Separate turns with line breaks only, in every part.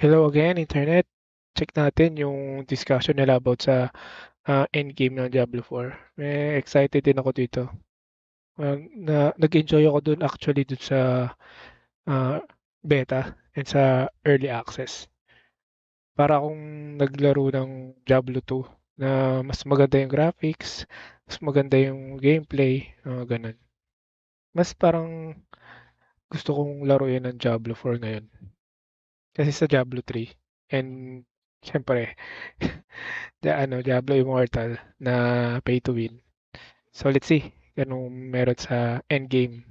Hello again, Internet. Check natin yung discussion nila about sa endgame ng Diablo 4. Excited din ako dito. Nag-enjoy ako dun actually dun sa ah, beta and sa early access. Para akong naglaro ng Diablo 2 na mas maganda yung graphics, mas maganda yung gameplay, ganun. Mas parang gusto kong laruin ng Diablo 4 ngayon. Kasi sa Diablo 3 and siyempre Diablo Immortal na pay to win. So let's see anong meron sa endgame.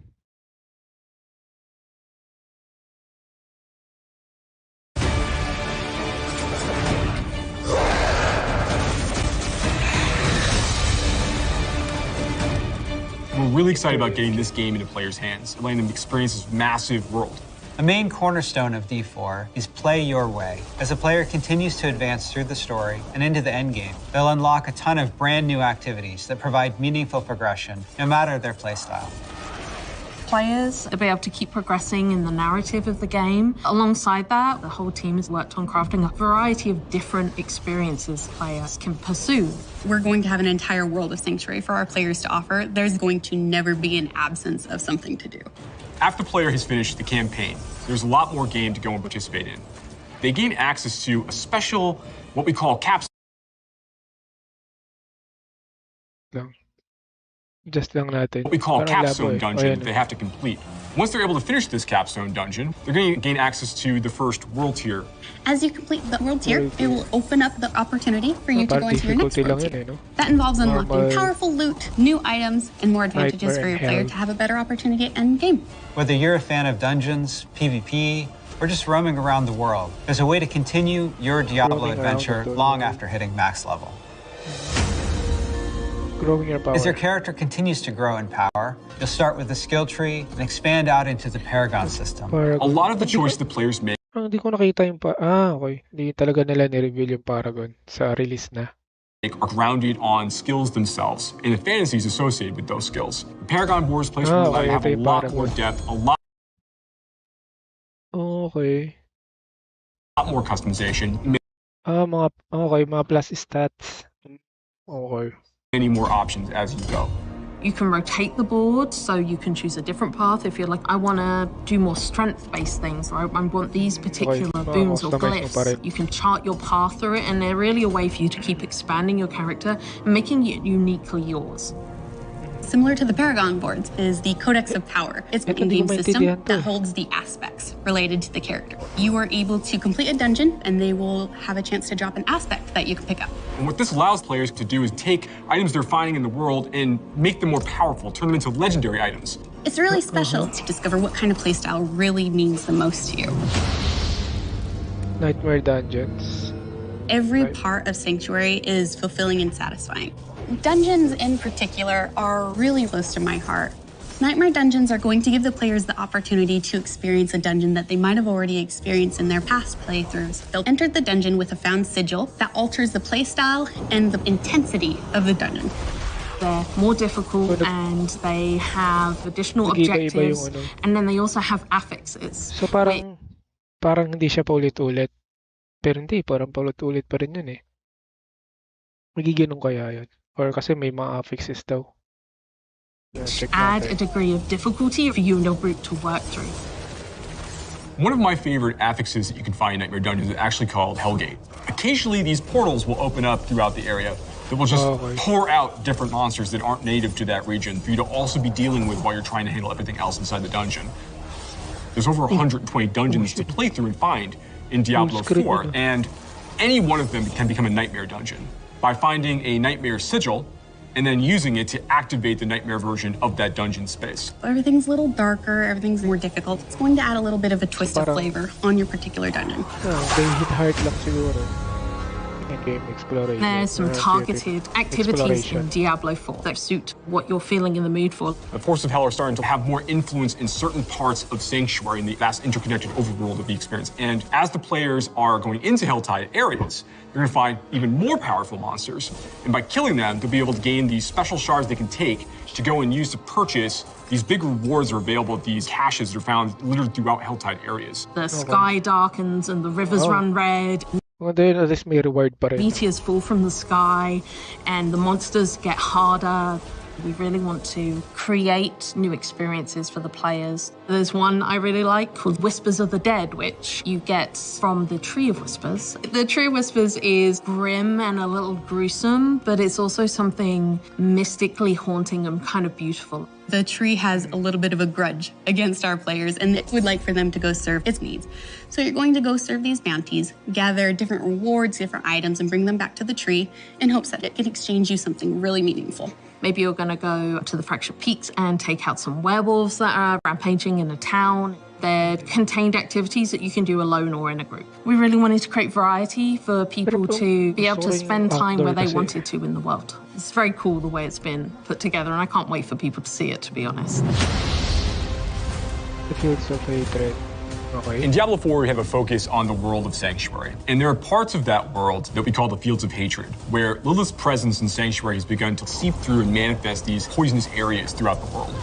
We're really excited about getting this game into players' hands and letting them experience this massive world.
A main cornerstone of D4 is play your way. As a player continues to advance through the story and into the endgame, they'll unlock a ton of brand new activities that provide meaningful progression, no matter their playstyle.
Players will be able to keep progressing in the narrative of the game. Alongside that, the whole team has worked on crafting a variety of different experiences players can pursue.
We're going to have an entire world of Sanctuary for our players to offer. There's going to never be an absence of something to do.
After the player has finished the campaign, there's a lot more game to go and participate in. They gain access to a special, what we call capstone.
Just lang natin.
What we call a
Parang
capstone
labo
dungeon
Ayan.
they have to complete. Once they're able to finish this capstone dungeon, they're going to gain access to the first world tier.
As you complete the world tier,
World
it
tier.
will open up the opportunity for you to
Parang
go into your next
difficulty
world
lang
tier.
yun no?
That involves unlocking
Normal.
powerful loot, new items, and more advantages
Nightmare
for your
and
player
hell.
to have a better opportunity at end game.
Whether you're a fan of dungeons, PvP, or just roaming around the world, there's a way to continue your Diablo
Roaming around
adventure
the
long
world.
after hitting max level.
Growing your power.
As your character continues to grow in power, you'll start with the skill tree and expand out into the Paragon system.
Paragon.
A lot of the choices the players make
Hindi ko nakita yung okay. Hindi talaga nila ni-reveal yung Paragon sa release na.
are grounded on skills themselves and the fantasies associated with those skills. The Paragon boards placed
Ah,
in the
okay,
have a
ito yung
lot
Paragon.
more depth, a lot
Okay.
more customization,
Mga plus stats. Okay.
many more options as you go.
You can rotate the board, so you can choose a different path if you're like, I want to do more strength-based things, or I want these particular booms or
customize mo pa rin.
glyphs. You can chart your path through it, and they're really a way for you to keep expanding your character and making it uniquely yours.
Similar to the Paragon boards is the Codex of Power. It's an
Hindi
in-game
ko
system
maintindihan to
that
eh.
holds the aspects related to the character. You are able to complete a dungeon, and they will have a chance to drop an aspect that you can pick up.
And what this allows players to do is take items they're finding in the world and make them more powerful, turn them into legendary items.
It's really special to discover what kind of playstyle really means the most to you.
Nightmare dungeons.
Every
Right.
part of Sanctuary is fulfilling and satisfying. Dungeons in particular are really close to my heart. Nightmare dungeons are going to give the players the opportunity to experience a dungeon that they might have already experienced in their past playthroughs. They'll enter the dungeon with a found sigil that alters the playstyle and the intensity of the dungeon.
They're more difficult and they have additional
Nag-iiba-iba
objectives,
yung ano.
and then they also have affixes.
So parang hindi siya paulit-ulit. Pero hindi, parang paulit-ulit pa rin yun eh. Magiginong kaya yun. Or kasi may mga affixes daw. Yeah, check
Add
natin.
a degree of difficulty for you and your group to work through.
One of my favorite affixes that you can find in Nightmare Dungeons is actually called Hellgate. Occasionally, these portals will open up throughout the area that will just
Okay.
pour out different monsters that aren't native to that region for you to also be dealing with while you're trying to handle everything else inside the dungeon. There's over 120 dungeons to play through and find in Diablo
Screen
4,
nito.
and any one of them can become a Nightmare Dungeon by finding a Nightmare Sigil and then using it to activate the Nightmare version of that dungeon space.
Everything's a little darker, everything's more difficult. It's going to add a little bit of a twist of
Parang-
flavor on your particular dungeon.
They hit hard lang siguro. In-game exploration.
There's some targeted activities in Diablo 4 that suit what you're feeling in the mood for.
The forces of hell are starting to have more influence in certain parts of Sanctuary in the vast interconnected overworld of the experience. And as the players are going into Helltide areas, you're going to find even more powerful monsters. And by killing them, they'll be able to gain these special shards they can take to go and use to purchase these big rewards that are available at these caches that are found literally throughout Helltide areas.
The sky darkens and the rivers run red.
Well, then at least may reward pa rin.
Meteors fall from the sky and the monsters get harder. We really want to create new experiences for the players. There's one I really like called Whispers of the Dead, which you get from the Tree of Whispers. The Tree of Whispers is grim and a little gruesome, but it's also something mystically haunting and kind of beautiful.
The tree has a little bit of a grudge against our players and would like for them to go serve its needs. So you're going to go serve these bounties, gather different rewards, different items, and bring them back to the tree in hopes that it can exchange you something really meaningful.
Maybe you're going to go to the Fractured Peaks and take out some werewolves that are rampaging in a town. They're contained activities that you can do alone or in a group. We really wanted to create variety for people to be able to spend time where they wanted to in the world. It's very cool the way it's been put together, and I can't wait for people to see it, to be honest.
The Fields of Hatred. Okay.
In Diablo 4, we have a focus on the world of Sanctuary. And there are parts of that world that we call the Fields of Hatred, where Lilith's presence in Sanctuary has begun to seep through and manifest these poisonous areas throughout the world.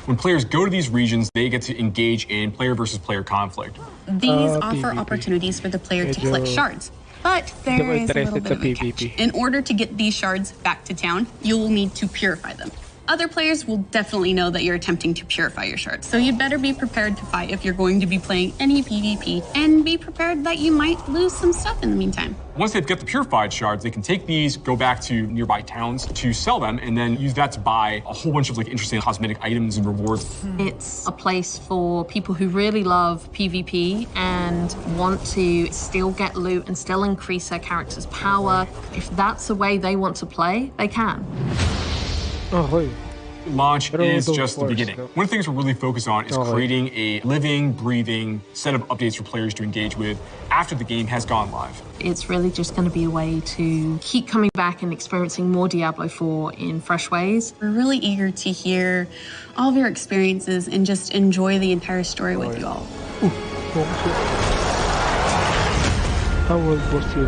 When players go to these regions, they get to engage in player versus player conflict.
These offer opportunities for the player to collect shards. But there is a little bit of a catch. In order to get these shards back to town, you will need to purify them. Other players will definitely know that you're attempting to purify your shards, so you'd better be prepared to fight if you're going to be playing any PvP, and be prepared that you might lose some stuff in the meantime.
Once they've got the purified shards, they can take these, go back to nearby towns to sell them, and then use that to buy a whole bunch of like interesting cosmetic items and rewards.
It's a place for people who really love PvP and want to still get loot and still increase their character's power. If that's the way they want to play, they can.
Okay.
Launch is just the beginning. One of the things we're really focused on is creating a living, breathing set of updates for players to engage with after the game has gone live.
It's really just going to be a way to keep coming back and experiencing more Diablo 4 in fresh ways.
We're really eager to hear all of your experiences and just enjoy the entire story with you all.
How old was you?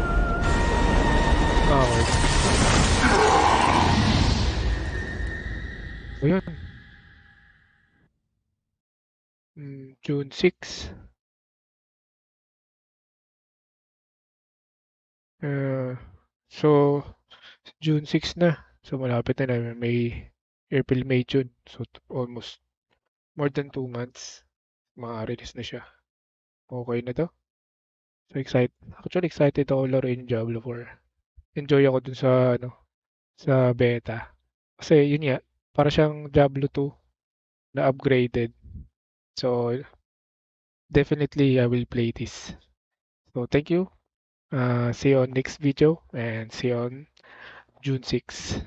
Oh. Ayun. June 6. So, June 6 na. So, malapit na May, April, May, June. So, almost more than 2 months. Maka-release na siya. Okay na to. So, excited. Actually, excited ako laruin yung Diablo 4. Enjoy ako dun sa, sa beta. Kasi, yun nga, para siyang Diablo 2 na upgraded. So, definitely I will play this. So, thank you. See you on next video and see you on June 6.